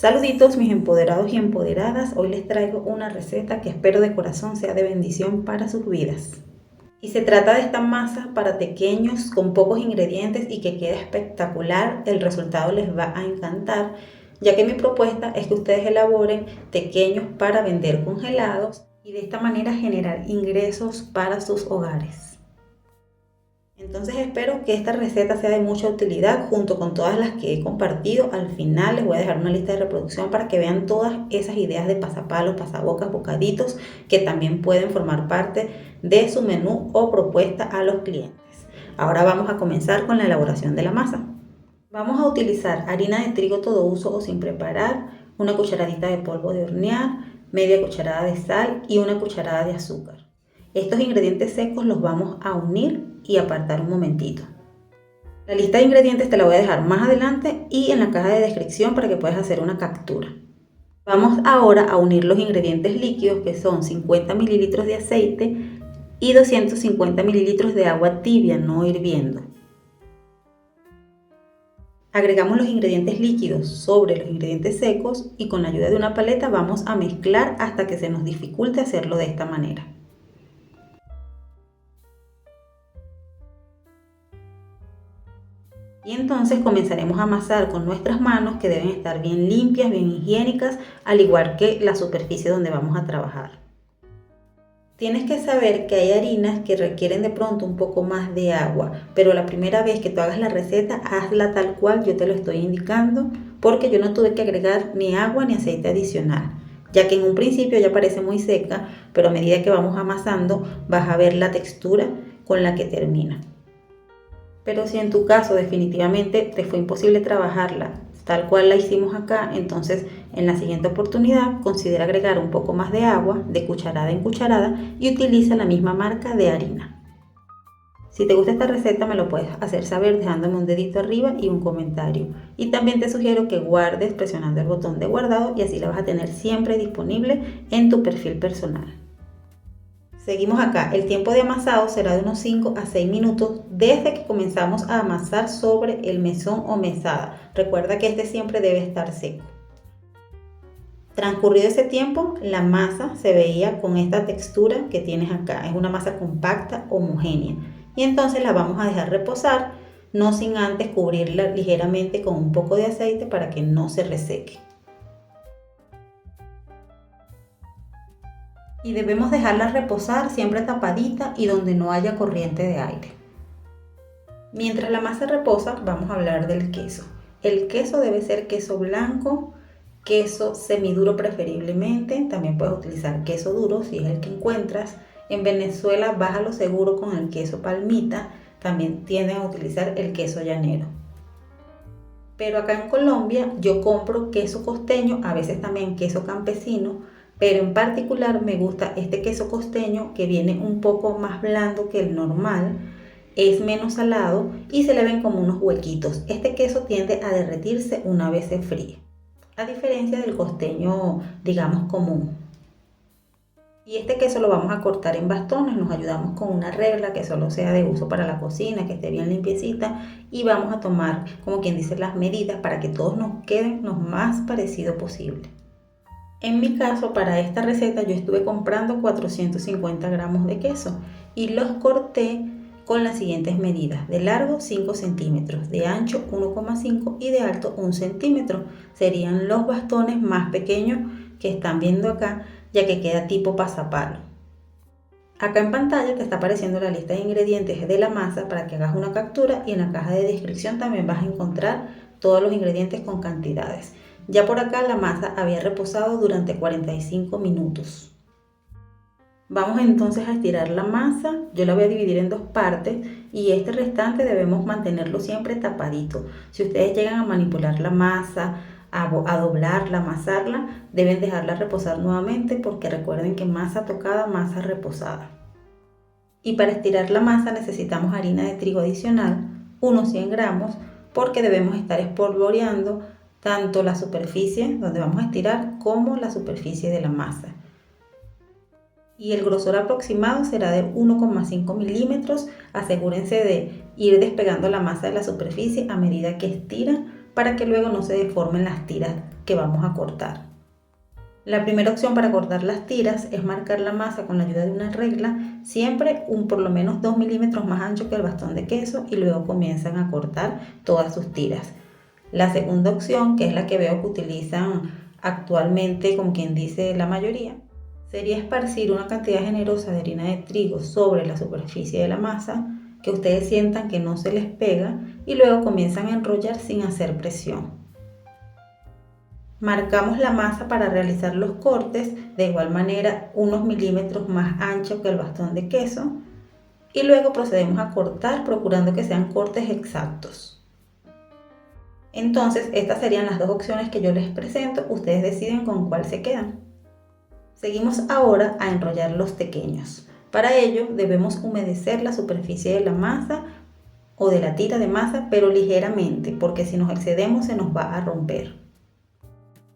Saluditos mis empoderados y empoderadas, hoy les traigo una receta que espero de corazón sea de bendición para sus vidas. Y se trata de esta masa para pequeños con pocos ingredientes y que queda espectacular, el resultado les va a encantar, ya que mi propuesta es que ustedes elaboren pequeños para vender congelados y de esta manera generar ingresos para sus hogares. Entonces espero que esta receta sea de mucha utilidad junto con todas las que he compartido. Al final les voy a dejar una lista de reproducción para que vean todas esas ideas de pasapalos, pasabocas, bocaditos que también pueden formar parte de su menú o propuesta a los clientes. Ahora vamos a comenzar con la elaboración de la masa. Vamos a utilizar harina de trigo todo uso o sin preparar, una cucharadita de polvo de hornear, media cucharada de sal y una cucharada de azúcar. Estos ingredientes secos los vamos a unir y apartar un momentito. La lista de ingredientes te la voy a dejar más adelante y en la caja de descripción para que puedas hacer una captura. Vamos ahora a unir los ingredientes líquidos, que son 50 mililitros de aceite y 250 mililitros de agua tibia, no hirviendo. Agregamos los ingredientes líquidos sobre los ingredientes secos y con la ayuda de una paleta vamos a mezclar hasta que se nos dificulte hacerlo de esta manera. Y entonces comenzaremos a amasar con nuestras manos, que deben estar bien limpias, bien higiénicas, al igual que la superficie donde vamos a trabajar. Tienes que saber que hay harinas que requieren de pronto un poco más de agua, pero la primera vez que tú hagas la receta, hazla tal cual yo te lo estoy indicando, porque yo no tuve que agregar ni agua ni aceite adicional, ya que en un principio ya parece muy seca, pero a medida que vamos amasando vas a ver la textura con la que termina. Pero si en tu caso definitivamente te fue imposible trabajarla tal cual la hicimos acá, entonces en la siguiente oportunidad considera agregar un poco más de agua de cucharada en cucharada y utiliza la misma marca de harina. Si te gusta esta receta me lo puedes hacer saber dejándome un dedito arriba y un comentario. Y también te sugiero que guardes presionando el botón de guardado y así la vas a tener siempre disponible en tu perfil personal. Seguimos acá, el tiempo de amasado será de unos 5 a 6 minutos desde que comenzamos a amasar sobre el mesón o mesada. Recuerda que este siempre debe estar seco. Transcurrido ese tiempo, la masa se veía con esta textura que tienes acá. Es una masa compacta, homogénea. Y entonces la vamos a dejar reposar, no sin antes cubrirla ligeramente con un poco de aceite para que no se reseque. Y debemos dejarla reposar siempre tapadita y donde no haya corriente de aire. Mientras la masa reposa, vamos a hablar del queso. El queso debe ser queso blanco, queso semiduro preferiblemente. También puedes utilizar queso duro si es el que encuentras. En Venezuela vas a lo seguro con el queso palmita. También tienden a utilizar el queso llanero. Pero acá en Colombia yo compro queso costeño, a veces también queso campesino. Pero en particular me gusta este queso costeño que viene un poco más blando que el normal, es menos salado y se le ven como unos huequitos. Este queso tiende a derretirse una vez se fríe, a diferencia del costeño, digamos, común. Y este queso lo vamos a cortar en bastones, nos ayudamos con una regla que solo sea de uso para la cocina, que esté bien limpiecita y vamos a tomar, como quien dice, las medidas para que todos nos queden lo más parecido posible. En mi caso, para esta receta yo estuve comprando 450 gramos de queso y los corté con las siguientes medidas: de largo 5 centímetros, de ancho 1,5 y de alto 1 centímetro. Serían los bastones más pequeños que están viendo acá, ya que queda tipo pasapalo. Acá en pantalla te está apareciendo la lista de ingredientes de la masa para que hagas una captura y en la caja de descripción también vas a encontrar todos los ingredientes con cantidades. Ya por acá la masa había reposado durante 45 minutos. Vamos entonces a estirar la masa. Yo la voy a dividir en dos partes y este restante debemos mantenerlo siempre tapadito. Si ustedes llegan a manipular la masa, a doblarla, a amasarla, deben dejarla reposar nuevamente porque recuerden que masa tocada, masa reposada. Y para estirar la masa necesitamos harina de trigo adicional, unos 100 gramos, porque debemos estar espolvoreando tanto la superficie donde vamos a estirar como la superficie de la masa. Y el grosor aproximado será de 1,5 milímetros. Asegúrense de ir despegando la masa de la superficie a medida que estiran para que luego no se deformen las tiras que vamos a cortar. La primera opción para cortar las tiras es marcar la masa con la ayuda de una regla, siempre por lo menos 2 milímetros más ancho que el bastón de queso, y luego comienzan a cortar todas sus tiras. La segunda opción, que es la que veo que utilizan actualmente, como quien dice la mayoría, sería esparcir una cantidad generosa de harina de trigo sobre la superficie de la masa, que ustedes sientan que no se les pega, y luego comienzan a enrollar sin hacer presión. Marcamos la masa para realizar los cortes, de igual manera unos milímetros más ancho que el bastón de queso, y luego procedemos a cortar procurando que sean cortes exactos. Entonces estas serían las dos opciones que yo les presento, ustedes deciden con cuál se quedan. Seguimos ahora a enrollar los tequeños. Para ello debemos humedecer la superficie de la masa o de la tira de masa, pero ligeramente, porque si nos excedemos se nos va a romper.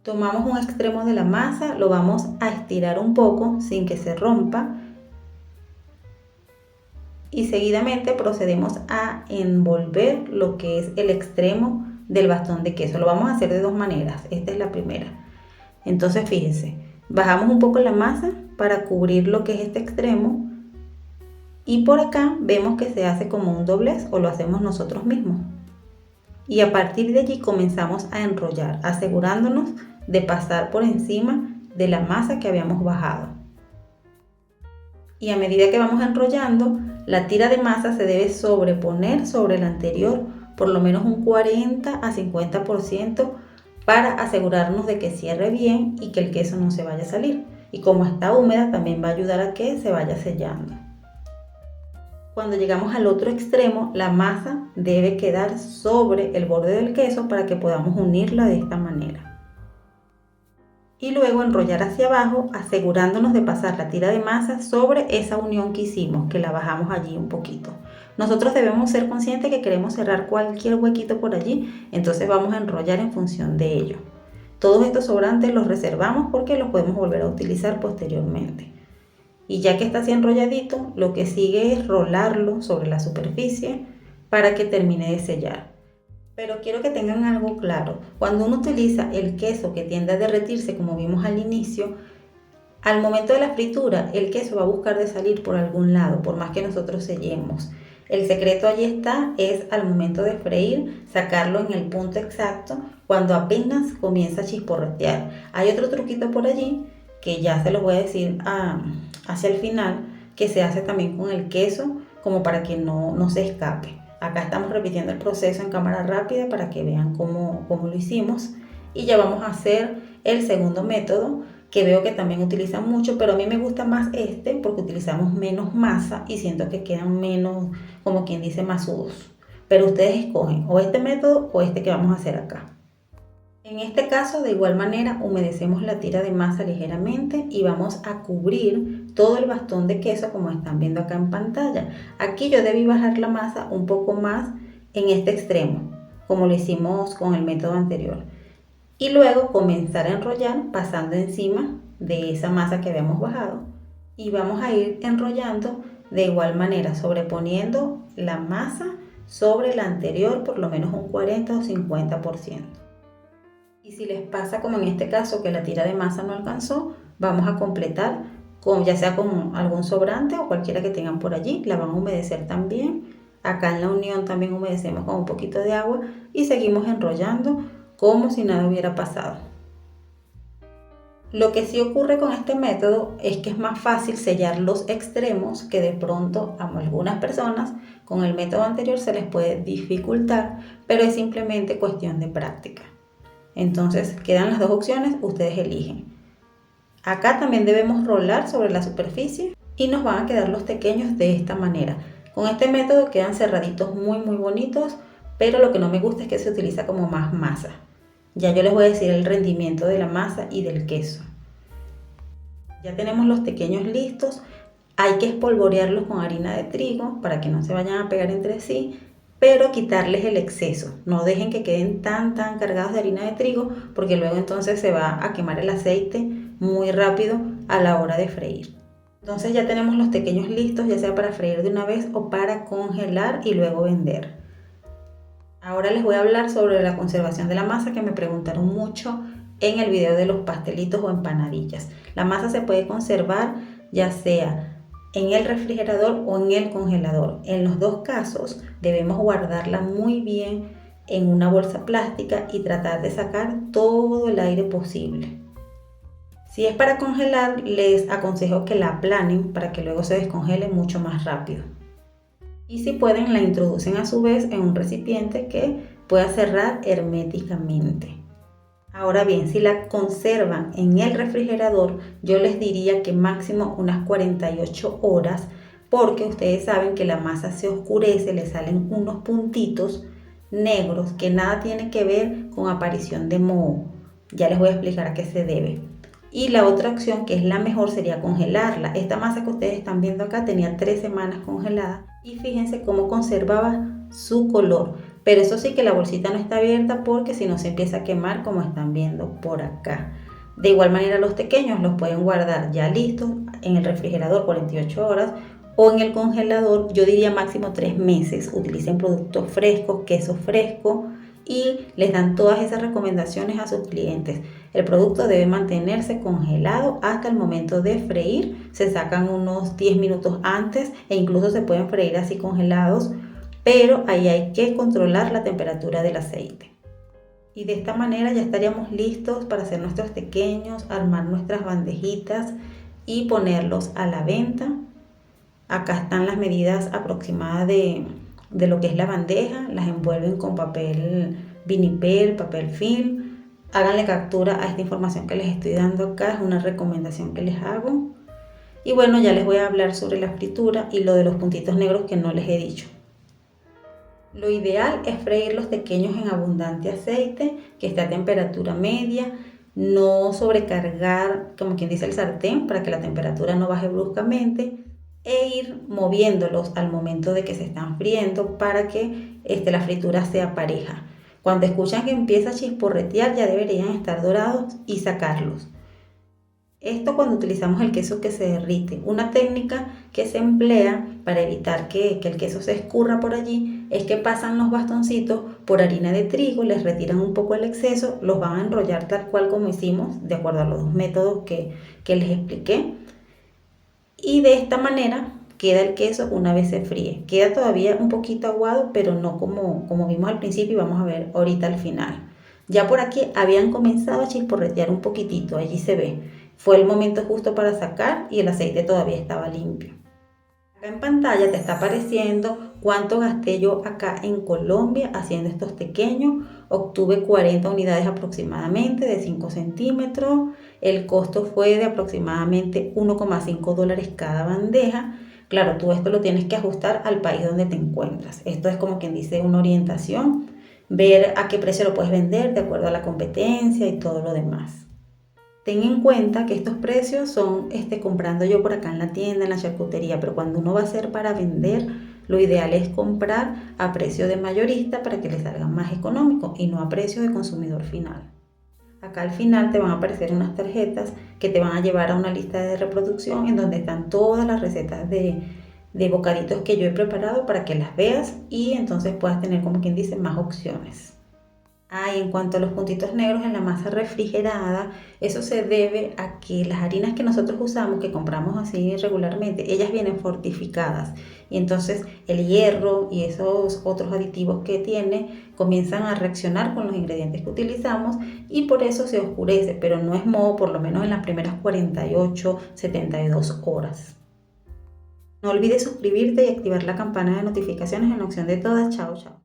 Tomamos un extremo de la masa, lo vamos a estirar un poco sin que se rompa y seguidamente procedemos a envolver lo que es el extremo del bastón de queso. Lo vamos a hacer de dos maneras, esta es la primera. Entonces fíjense, bajamos un poco la masa para cubrir lo que es este extremo y por acá vemos que se hace como un doblez o lo hacemos nosotros mismos. Y a partir de allí comenzamos a enrollar, asegurándonos de pasar por encima de la masa que habíamos bajado. Y a medida que vamos enrollando, la tira de masa se debe sobreponer sobre la anterior por lo menos un 40 a 50% para asegurarnos de que cierre bien y que el queso no se vaya a salir. Y como está húmeda también va a ayudar a que se vaya sellando. Cuando llegamos al otro extremo, la masa debe quedar sobre el borde del queso para que podamos unirla de esta manera. Y luego enrollar hacia abajo, asegurándonos de pasar la tira de masa sobre esa unión que hicimos, que la bajamos allí un poquito. Nosotros debemos ser conscientes que queremos cerrar cualquier huequito por allí, entonces vamos a enrollar en función de ello. Todos estos sobrantes los reservamos porque los podemos volver a utilizar posteriormente. Y ya que está así enrolladito, lo que sigue es rolarlo sobre la superficie para que termine de sellar. Pero quiero que tengan algo claro, cuando uno utiliza el queso que tiende a derretirse como vimos al inicio, al momento de la fritura el queso va a buscar de salir por algún lado, por más que nosotros sellemos. El secreto allí está, es al momento de freír, sacarlo en el punto exacto, cuando apenas comienza a chisporrotear. Hay otro truquito por allí, que ya se los voy a decir hacia el final, que se hace también con el queso, como para que no se escape. Acá estamos repitiendo el proceso en cámara rápida para que vean cómo lo hicimos. Y ya vamos a hacer el segundo método, que veo que también utilizan mucho, pero a mí me gusta más este porque utilizamos menos masa y siento que quedan menos, como quien dice, masudos. Pero ustedes escogen o este método o este que vamos a hacer acá. En este caso, de igual manera, humedecemos la tira de masa ligeramente y vamos a cubrir todo el bastón de queso como están viendo acá en pantalla. Aquí yo debí bajar la masa un poco más en este extremo, como lo hicimos con el método anterior. Y luego comenzar a enrollar pasando encima de esa masa que habíamos bajado. Y vamos a ir enrollando de igual manera, sobreponiendo la masa sobre la anterior por lo menos un 40 o 50%. Y si les pasa como en este caso que la tira de masa no alcanzó, vamos a completar ya sea con algún sobrante o cualquiera que tengan por allí. La van a humedecer también. Acá en la unión también humedecemos con un poquito de agua y seguimos enrollando como si nada hubiera pasado. Lo que sí ocurre con este método es que es más fácil sellar los extremos, que de pronto a algunas personas con el método anterior se les puede dificultar, pero es simplemente cuestión de práctica. Entonces quedan las dos opciones, ustedes eligen. Acá también debemos rolar sobre la superficie y nos van a quedar los tequeños de esta manera. Con este método quedan cerraditos muy bonitos, pero lo que no me gusta es que se utiliza como más masa. Ya yo les voy a decir el rendimiento de la masa y del queso. Ya tenemos los tequeños listos. Hay que espolvorearlos con harina de trigo para que no se vayan a pegar entre sí, pero quitarles el exceso. No dejen que queden tan cargados de harina de trigo, porque luego entonces se va a quemar el aceite muy rápido a la hora de freír. Entonces ya tenemos los tequeños listos, ya sea para freír de una vez o para congelar y luego vender. Ahora les voy a hablar sobre la conservación de la masa, que me preguntaron mucho en el video de los pastelitos o empanadillas. La masa se puede conservar ya sea en el refrigerador o en el congelador. En los dos casos debemos guardarla muy bien en una bolsa plástica y tratar de sacar todo el aire posible. Si es para congelar, les aconsejo que la aplanen para que luego se descongele mucho más rápido. Y si pueden, la introducen a su vez en un recipiente que pueda cerrar herméticamente. Ahora bien, si la conservan en el refrigerador, yo les diría que máximo unas 48 horas, porque ustedes saben que la masa se oscurece, le salen unos puntitos negros que nada tiene que ver con aparición de moho. Ya les voy a explicar a qué se debe. Y la otra opción, que es la mejor, sería congelarla. Esta masa que ustedes están viendo acá tenía 3 semanas congelada y fíjense cómo conservaba su color. Pero eso sí, que la bolsita no está abierta porque si no se empieza a quemar, como están viendo por acá. De igual manera, los pequeños los pueden guardar ya listos en el refrigerador 48 horas o en el congelador, yo diría máximo 3 meses. Utilicen productos frescos, queso fresco, y les dan todas esas recomendaciones a sus clientes. El producto debe mantenerse congelado hasta el momento de freír. Se sacan unos 10 minutos antes e incluso se pueden freír así congelados, pero ahí hay que controlar la temperatura del aceite. Y de esta manera ya estaríamos listos para hacer nuestros pequeños, armar nuestras bandejitas y ponerlos a la venta. Acá están las medidas aproximadas de lo que es la bandeja. Las envuelven con papel vinipel, papel film. Háganle captura a esta información que les estoy dando acá, es una recomendación que les hago. Y bueno, ya les voy a hablar sobre la fritura y lo de los puntitos negros que no les he dicho. Lo ideal es freír los pequeños en abundante aceite, que esté a temperatura media, no sobrecargar, como quien dice, el sartén para que la temperatura no baje bruscamente, e ir moviéndolos al momento de que se están friendo para que la fritura sea pareja. Cuando escuchan que empieza a chisporretear, ya deberían estar dorados y sacarlos. Esto cuando utilizamos el queso que se derrite. Una técnica que se emplea para evitar que el queso se escurra por allí es que pasan los bastoncitos por harina de trigo, les retiran un poco el exceso, los van a enrollar tal cual como hicimos, de acuerdo a los dos métodos que les expliqué. Y de esta manera queda el queso una vez se fríe. Queda todavía un poquito aguado, pero no como vimos al principio y vamos a ver ahorita al final. Ya por aquí habían comenzado a chisporretear un poquitito, allí se ve. Fue el momento justo para sacar y el aceite todavía estaba limpio. Acá en pantalla te está apareciendo cuánto gasté yo acá en Colombia haciendo estos pequeños. Obtuve 40 unidades aproximadamente de 5 centímetros. El costo fue de aproximadamente $1,5 cada bandeja. Claro, tú esto lo tienes que ajustar al país donde te encuentras. Esto es como quien dice una orientación, ver a qué precio lo puedes vender de acuerdo a la competencia y todo lo demás. Ten en cuenta que estos precios son comprando yo por acá en la tienda, en la charcutería, pero cuando uno va a hacer para vender, lo ideal es comprar a precio de mayorista para que les salga más económico y no a precio de consumidor final. Acá al final te van a aparecer unas tarjetas que te van a llevar a una lista de reproducción en donde están todas las recetas de bocaditos que yo he preparado para que las veas y entonces puedas tener, como quien dice, más opciones. Y en cuanto a los puntitos negros en la masa refrigerada, eso se debe a que las harinas que nosotros usamos, que compramos así regularmente, ellas vienen fortificadas y entonces el hierro y esos otros aditivos que tiene comienzan a reaccionar con los ingredientes que utilizamos y por eso se oscurece, pero no es moho por lo menos en las primeras 48, 72 horas. No olvides suscribirte y activar la campana de notificaciones en la opción de todas. Chao, chao.